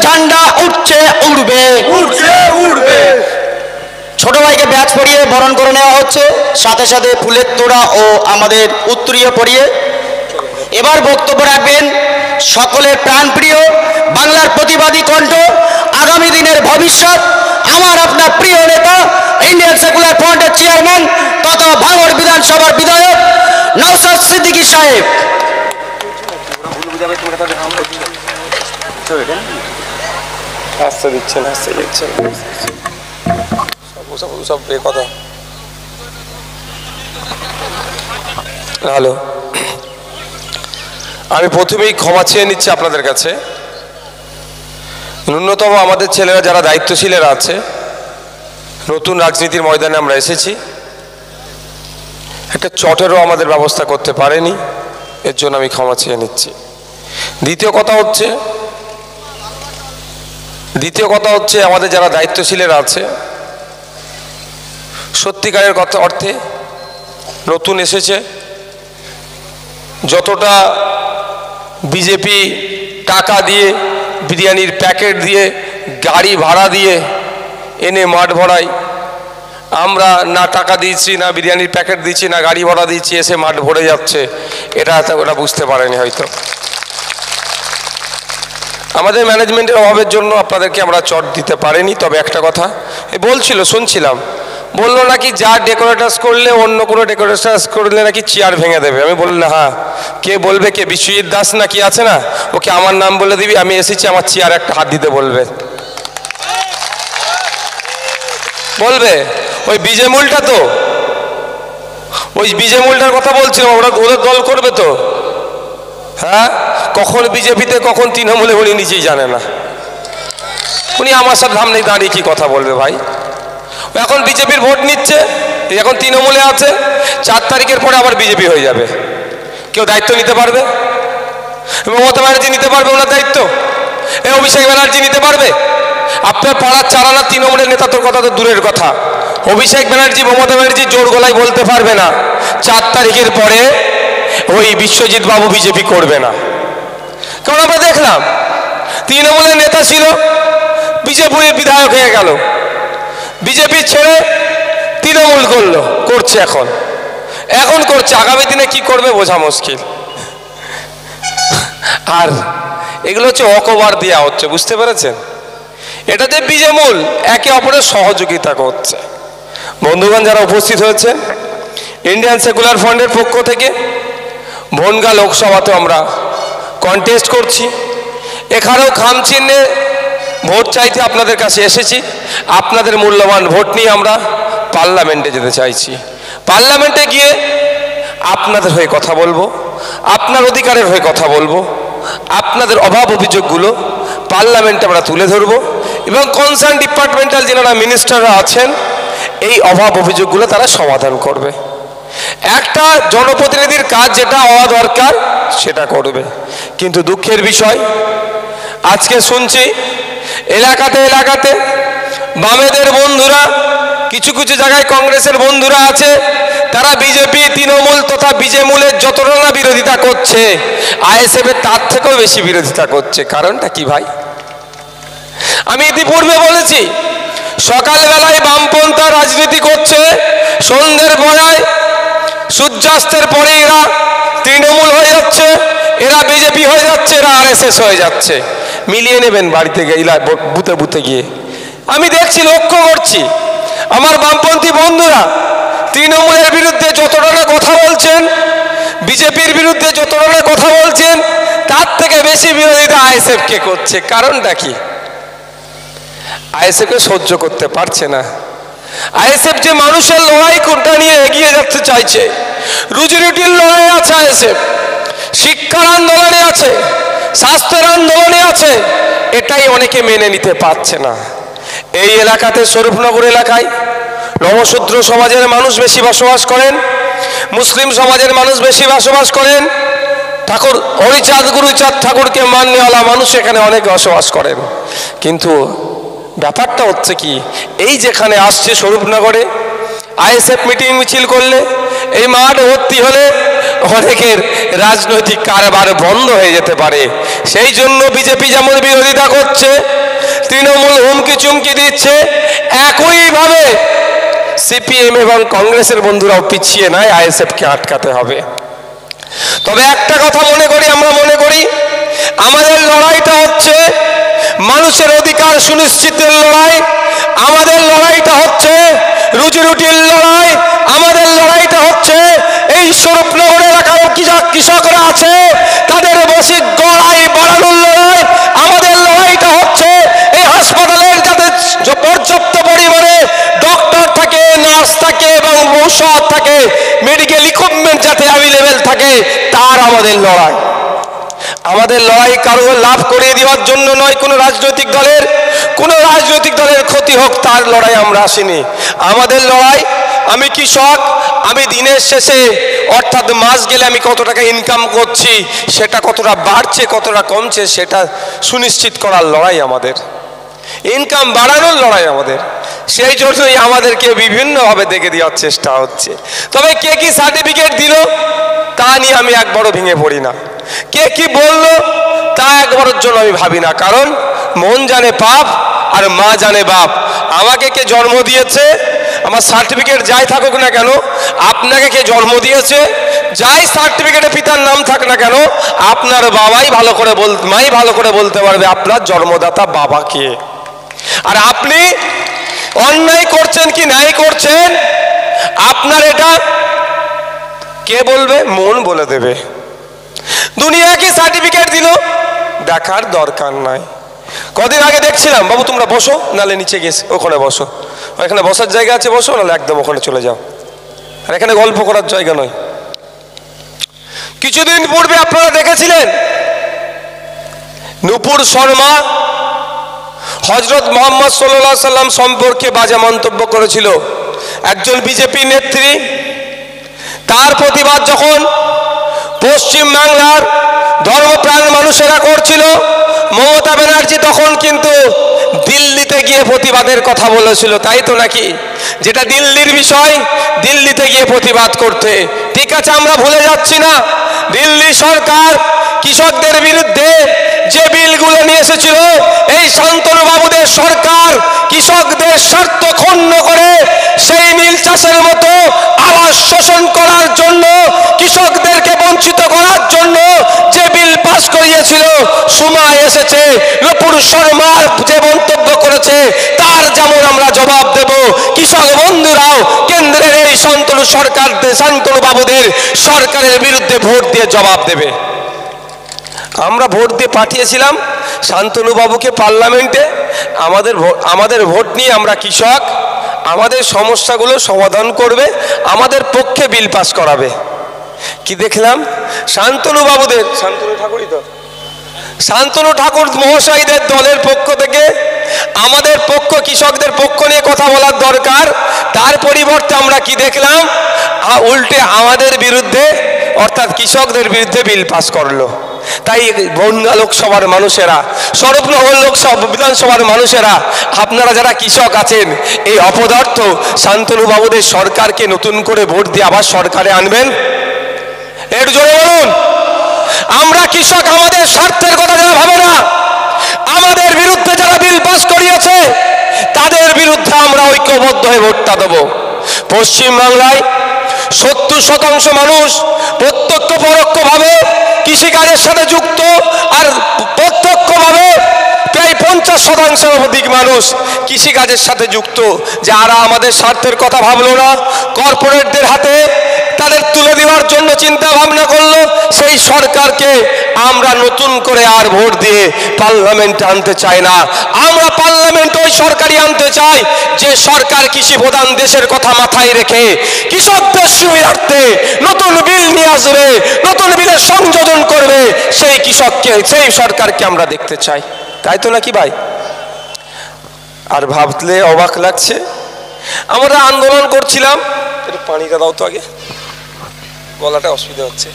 ঝান্ডা উঠছে উড়বে, উড়ছে উড়বে। ছোট ভাইকে ব্যাচ পরিয়ে বরণ করে নেওয়া হচ্ছে, সাথে সাথে ফুলের তোড়া ও আমাদের উত্তরীয় পরিয়ে। এবার বক্তব্য রাখবেন সকলের প্রাণপ্রিয় বাংলার প্রতিবাদী কণ্ঠ, আগামী দিনের ভবিষ্যৎ, আমার আপনার প্রিয় নেতা, ইন্ডিয়ান সেকুলার ফ্রন্টের চেয়ারম্যান তথা ভাঙড় বিধানসভার বিধায়ক নওশাদ সিদ্দিকী সাহেব। হাসতে দিচ্ছেন, হাসতে দিচ্ছেন, সব কথা। হ্যালো, আমি প্রথমেই ক্ষমা চেয়ে নিচ্ছি আপনাদের কাছে। ন্যূনতম আমাদের ছেলেরা যারা দায়িত্বশীলেরা আছে, নতুন রাজনীতির ময়দানে আমরা এসেছি, একটা চটেরও আমাদের ব্যবস্থা করতে পারেনি, এর জন্য আমি ক্ষমা চেয়ে নিচ্ছি। দ্বিতীয় কথা হচ্ছে আমাদের যারা দায়িত্বশীলেরা আছে, সত্যিকারের কথা অর্থে নতুন এসেছে, যতটা বিজেপি টাকা দিয়ে, বিরিয়ানির প্যাকেট দিয়ে, গাড়ি ভাড়া দিয়ে এনে মাঠ ভরাই, আমরা না টাকা দিয়েছি, না বিরিয়ানির প্যাকেট দিচ্ছি, না গাড়ি ভাড়া দিচ্ছি, এসে মাঠ ভরে যাচ্ছে, এটা ওরা বুঝতে পারেনি হয়তো। আমাদের ম্যানেজমেন্টের অভাবের জন্য আপনাদেরকে আমরা চট দিতে পারিনি। তবে একটা কথা বলছিল, শুনছিলাম, বললো নাকি যা ডেকোরেটার্স করলে অন্য কোনো ডেকোরেটার্স করলে নাকি চেয়ার ভেঙে দেবে। আমি বললাম হ্যাঁ, কে বলবে, কে বিশ্বজিৎ দাস না কি আছে না, ওকে আমার নাম বলে দিবি, আমি এসেছি, আমার চেয়ার একটা হাত দিতে বলবে। ওই বিজেমুলটা তো, ওই বিজেমুলটার কথা বলছিলাম, ওরা ওদের দল করবে তো। হ্যাঁ, কখন বিজেপিতে কখন তৃণমূলে উনি নিজেই জানে না। উনি আমার সাথে সামনে দাঁড়িয়ে কি কথা বলবে ভাই? এখন বিজেপির ভোট নিচ্ছে, এখন তৃণমূলে আছে, 4 তারিখের পরে আবার বিজেপি হয়ে যাবে। কেউ দায়িত্ব নিতে পারবে? মমতা ব্যানার্জি নিতে পারবে ওনার দায়িত্ব? অভিষেক ব্যানার্জি নিতে পারবে? আপনার পাড়ার চারানা তৃণমূলের নেতা তোর কথা তো দূরের কথা, অভিষেক ব্যানার্জি, মমতা ব্যানার্জি জোর গলায় বলতে পারবে না 4 তারিখের পরে ওই বিশ্বজিৎ বাবু বিজেপি করবে না। কারণ আমরা দেখলাম তৃণমূলের নেতা ছিল, বিজেপির বিধায়ক হয়ে গেল, বিজেপি ছেড়ে তৃণমূল করছে, এখন করছে, আগামী দিনে কি করবে বোঝা মুশকিল। আর এগুলো হচ্ছে অকবার দেওয়া হচ্ছে, বুঝতে পেরেছেন? এটাতে বিজেমূল একে অপরের সহযোগিতা করছে। বন্ধুগণ যারা উপস্থিত হয়েছে, ইন্ডিয়ান সেকুলার ফ্রন্টের পক্ষ থেকে বনগাঁ লোকসভাতে আমরা কন্টেস্ট করছি। এখানেও খামচিহ্নে ভোট চাইতে আপনাদের কাছে এসেছি। আপনাদের মূল্যবান ভোট নিয়ে আমরা পার্লামেন্টে যেতে চাইছি। পার্লামেন্টে গিয়ে আপনাদের হয়ে কথা বলবো, আপনার অধিকারের হয়ে কথা বলবো, আপনাদের অভাব অভিযোগগুলো পার্লামেন্টে আমরা তুলে ধরবো এবং কনসার্ন ডিপার্টমেন্টাল যারা মিনিস্টাররা আছেন এই অভাব অভিযোগগুলো তারা সমাধান করবে। একটা জনপ্রতিনিধির কাজ যেটা হওয়া দরকার সেটা করবে। কিন্তু দুঃখের বিষয়, আজকে শুনছি এলাকাতে বামেদের বন্ধুরা, কিছু জায়গায় কংগ্রেসের বন্ধুরা আছে, তারা বিজেপি, তৃণমূল তথা বিজেমূলের যতটা না বিরোধিতা করছে, আইএসএফ এর তার থেকেও বেশি বিরোধিতা করছে। কারণটা কি ভাই? আমি ইতিপূর্বে বলেছি, সকালবেলায় বামপন্থা রাজনীতি করছে, সন্ধ্যের পরায় সূর্যাস্তের পরে এরা তৃণমূল হয়ে যাচ্ছে, এরা বিজেপি হয়ে যাচ্ছে, এরা আরএসএস হয়ে যাচ্ছে। মিলিয়ে নেবেন বাড়িতে গিয়ে, বুথে গিয়ে। আমি দেখছি, লক্ষ্য করছি, আমার বামপন্থী বন্ধুরা তৃণমূলের বিরুদ্ধে যতটা না কথা বলছেন, বিজেপির বিরুদ্ধে যতটা না কথা বলছেন, তার থেকে বেশি বিরোধিতা আইএসএফকে করছে। কারণটা কি? আইএসএফকে সহ্য করতে পারছে না। আইএসএফ যে মানুষের লড়াই কোনটা নিয়ে এগিয়ে যেতে চাইছে, রুজি রুটির লড়াই আছে, আইএসএফ শিক্ষার আন্দোলনে আছে, স্বাস্থ্যের আন্দোলনে আছে, এটাই অনেকে মেনে নিতে পারছে না। এই এলাকাতে, স্বরূপনগর এলাকায় নমশূদ্র সমাজের মানুষ বেশি বসবাস করেন, মুসলিম সমাজের মানুষ বেশি বসবাস করেন, ঠাকুর হরিচাঁদ গুরুচাঁদ ঠাকুরকে মান্যওয়ালা মানুষ এখানে অনেক বসবাস করেন। কিন্তু ব্যাপারটা হচ্ছে কি, এই যেখানে আসছে স্বরূপনগরে আইএসএফ মিটিং মিছিল করলে, এই মাঠ ভর্তি হলে অনেকের রাজনৈতিক কারবার বন্ধ হয়ে যেতে পারে। সেই জন্য বিজেপি যেমন বিরোধিতা করছে, তৃণমূল হুমকি চুমকি দিচ্ছে, একইভাবে সিপিএম এবং কংগ্রেসের বন্ধুরাও পিছিয়ে নাই, আইএসএফকে আটকাতে হবে। তবে একটা কথা আমরা মনে করি আমাদের লড়াইটা হচ্ছে মানুষের অধিকার সুনিশ্চিতের লড়াই, আমাদের লড়াইটা হচ্ছে রুজি রুটির লড়াই, আমাদের লড়াইটা হচ্ছে এই স্বরূপনগর এলাকার কৃষকরা আছে তাদের বসিক গড়াই বাড়ানোর লড়াই, আমাদের লড়াইটা হচ্ছে এই হাসপাতালের যাতে পর্যাপ্ত পরিমাণে ডক্টর থাকে, নার্স থাকে এবং ঔষধ থাকে, মেডিকেল ইকুইপমেন্ট যাতে অ্যাভেলেবেল থাকে, তার আমাদের লড়াই। আমাদের লড়াই কারো লাভ করিয়ে দেওয়ার জন্য নয়, কোনো রাজনৈতিক দলের ক্ষতি হোক তার লড়াই আমরা আসিনি। আমাদের লড়াই, আমি কৃষক, আমি দিনের শেষে অর্থাৎ মাস গেলে আমি কত টাকা ইনকাম করছি, সেটা কতটা বাড়ছে কতটা কমছে সেটা সুনিশ্চিত করার লড়াই আমাদের, ইনকাম বাড়ানোর লড়াই আমাদের। সেই জন্যই আমাদেরকে বিভিন্নভাবে দেখে দেওয়ার চেষ্টা হচ্ছে। তবে কে কি সার্টিফিকেট দিল তা নিয়ে আমি একবারও ভেঙে পড়ি না, কে কি বলল তা একবারের জন্য আমি ভাবি না, কারণ মন জানে পাপ আর মা জানে বাপ। আমাকে কে জন্ম দিয়েছে, আমার সার্টিফিকেট যাই থাকুক না কেন, আপনাকে কে জন্ম দিয়েছে, যাই সার্টিফিকেটে পিতার নাম থাক না কেন, আপনার মাই ভালো করে বলতে পারবে আপনার জন্মদাতা বাবা কে। আর আপনি অন্যায় করছেন কি নাই করছেন, আপনার এটা কে বলবে? মন বলে দেবে। দুনিয়া কি সার্টিফিকেট দিল দেখার দরকার নাই। কদিন আগে দেখছিলাম, বাবু তোমরা বসো, নালে নিচে গেছে ওখানে বসো, এখানে বসার জায়গা আছে বসো, নাহলে একদম ওখানে চলে যাও, আর এখানে গল্প করার জায়গা নয়। কিছুদিন পূর্বে আপনারা দেখেছিলেন নূপুর শর্মা হযরত মুহাম্মদ সাল্লাল্লাহু আলাইহি সাল্লাম সম্পর্কে বাজে মন্তব্য করেছিল, একজন বিজেপি নেত্রী। তার প্রতিবাদ যখন পশ্চিম বাংলার ধর্মপ্রাণ মানুষেরা করছিল, মমতা ব্যানার্জি তখন কিন্তু দিল্লিতে গিয়ে প্রতিবাদের কথা বলেছিল, তাই তো নাকি? যেটা দিল্লির বিষয়, দিল্লিতে গিয়ে প্রতিবাদ করতে। ঠিক আছে, আমরা ভুলে যাচ্ছি না, দিল্লি সরকার কৃষকদের বিরুদ্ধে যে বিলগুলো নিয়ে এসেছিল, এই শান্তনু বাবুদের সরকার কৃষকদের স্বার্থ ক্ষুণ্ণ করে সেই নীল চাষের মতো আবাস শোষণ করার জন্য, কৃষকদেরকে বঞ্চিত করার জন্য যে বিল পাস করিয়েছিল, সময় এসেছে নূপুর শর্মার যে মন্তব্য করেছে তার যেমন আমরা জবাব দেব, কৃষক বন্ধুরাও কেন্দ্রের এই শান্তনু বাবুদের সরকারের বিরুদ্ধে ভোট দিয়ে জবাব দেবে। আমরা ভোট দিয়ে পাঠিয়েছিলাম শান্তনু বাবুকে পার্লামেন্টে, আমাদের ভোট নিয়ে আমরা কৃষক, আমাদের সমস্যাগুলো সমাধান করবে, আমাদের পক্ষে বিল পাস করাবে। কি দেখলাম, শান্তনু ঠাকুর মহাশয়দের দলের পক্ষ থেকে আমাদের পক্ষ, কৃষকদের পক্ষ নিয়ে কথা বলার দরকার, তার পরিবর্তে আমরা কি দেখলাম, উল্টে আমাদের বিরুদ্ধে অর্থাৎ কৃষকদের বিরুদ্ধে বিল পাস করলো। তাই বনগাঁ লোকসভার মানুষেরা, স্বরূপনগর বিধানসভার মানুষেরা, আপনারা যারা কৃষক আছেন, এই অপদার্থ শান্তনু বাবুদের সরকারকে নতুন করে ভোট দিয়ে আবার সরকারে আনবেন? একটু জোরে বলুন। আমরা কৃষক, আমাদের স্বার্থের কথা যারা ভাবে না, আমাদের বিরুদ্ধে যারা বিল পাস করিয়েছে তাদের বিরুদ্ধে আমরা ঐক্যবদ্ধ হয়ে ভোটটা দেবো। পশ্চিমবাংলায় 70% মানুষ প্রত্যক্ষ পরোক্ষভাবে কৃষিকাজের সাথে যুক্ত, আর প্রত্যক্ষভাবে প্রায় 50% অধিক মানুষ কৃষিকাজের সাথে যুক্ত। যারা আমাদের স্বার্থের কথা ভাবলো না, কর্পোরেটদের হাতে তাদের তুলে দেওয়ার জন্য চিন্তা ভাবনা করলো, সেই সরকারকে আমরা নতুন করে আর ভোট দিয়ে পার্লামেন্টে আনতে চাই না। আমরা পার্লামেন্ট ওই সরকারই আনতে চাই যে সরকার কৃষি প্রধান দেশের কথা মাথায় রেখে কৃষকদের সুবিধার্থে নতুন বিল নিয়ে আসবে, নতুন বিলের সংযোজন করবে, সেই সেই সরকারকে আমরা দেখতে চাই। তাই তো নাকি ভাই? আর ভাবলে অবাক লাগছে, আমরা আন্দোলন করছিলাম, একটু পানিটা দাও তো আগে, গলাটা অসুবিধা হচ্ছে।